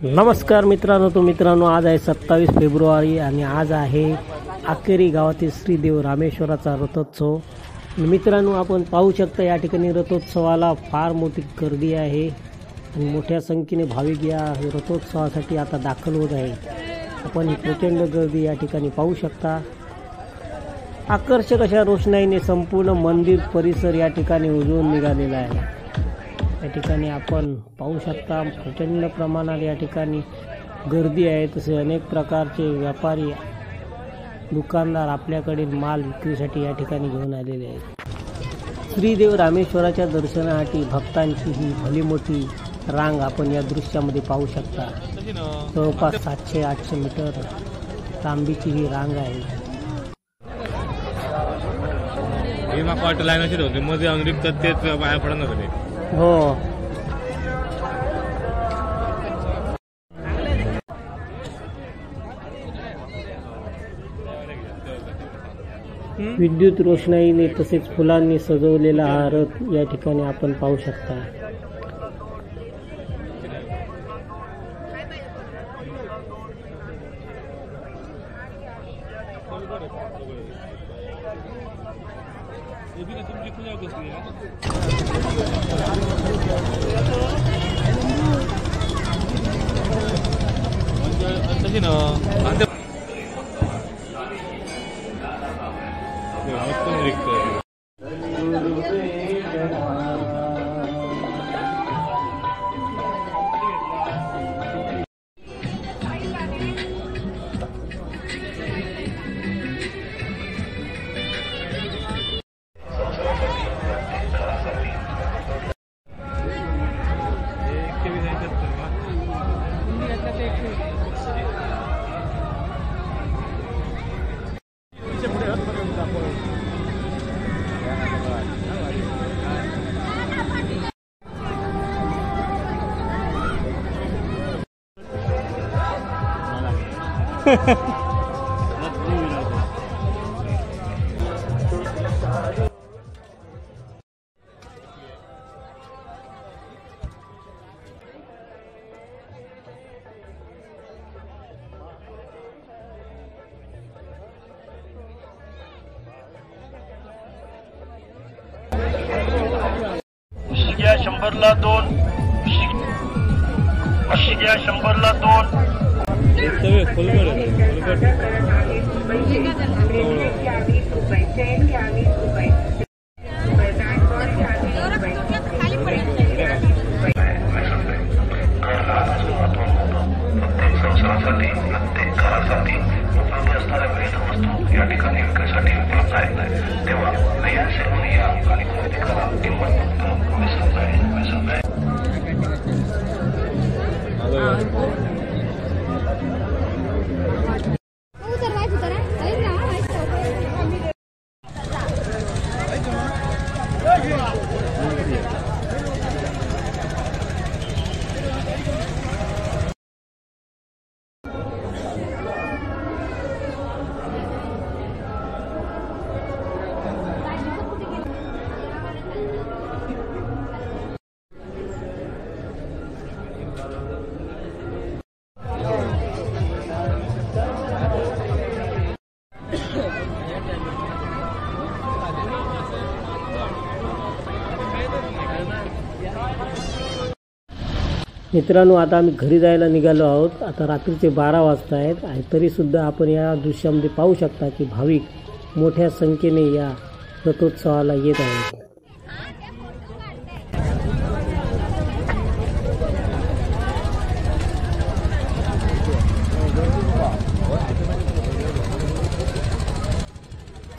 नमस्कार मित्रांनो, आज आहे 27 फेब्रुवारी आणि आज आहे आकेरी गावातील श्रीदेव रामेश्वराचा रथोत्सव। मित्रांनो, आपण पाहू शकता या ठिकाणी रथोत्सवाला फार मोठी गर्दी आहे आणि मोठ्या संख्येने भाविक या रथोत्सवासाठी आता दाखल होत आहे। आपण ही प्रचंड गर्दी या ठिकाणी पाहू शकता। आकर्षक अशा रोषणाईने संपूर्ण मंदिर परिसर या ठिकाणी उजळून निघालेला आहे। या ठिकाणी आपण पाहू शकता प्रचंड प्रमाणात या ठिकाणी गर्दी आहे। तसे अनेक प्रकारचे व्यापारी दुकानदार आपल्याकडील माल विक्रीसाठी या ठिकाणी घेऊन आलेले आहेत। श्रीदेव रामेश्वराच्या दर्शनासाठी भक्तांची ही भली मोठी रांग आपण या दृश्यामध्ये पाहू शकता। जवळपास 700-800 मीटर लांबीची ही रांग आहे। हो, विद्युत रोषणाईने तसेच फुलांनी सजवलेला हा रथ या ठिकाणी आपण पाहू शकता। घ्या 100ला 2, 80 घ्या 100ला 2। प्रत्येक घरासाठी उपलब्ध असणाऱ्या विविध वस्तू या ठिकाणी विक्रीसाठी उपलब्ध आहेत। तेव्हा या सर्वांनी या आणि खरेदी करा। किंमत फक्त 20 रुपये। मित्रांनो, आता आम्ही घरी जायला निघालो आहोत। आता रात्रीचे 12 वाजता आहेत आणि तरीसुद्धा आपण या दृश्यामध्ये पाहू शकता की भाविक मोठ्या संख्येने या रथोत्सवाला येत आहेत।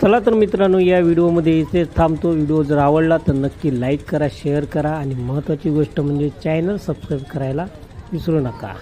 चला तर मित्रांनो, या व्हिडिओमध्ये इथेच थांबतो। व्हिडिओ जर आवडला तर नक्की लाईक करा, शेअर करा आणि महत्त्वाची गोष्ट म्हणजे चॅनल सबस्क्राईब करायला विसरू नका।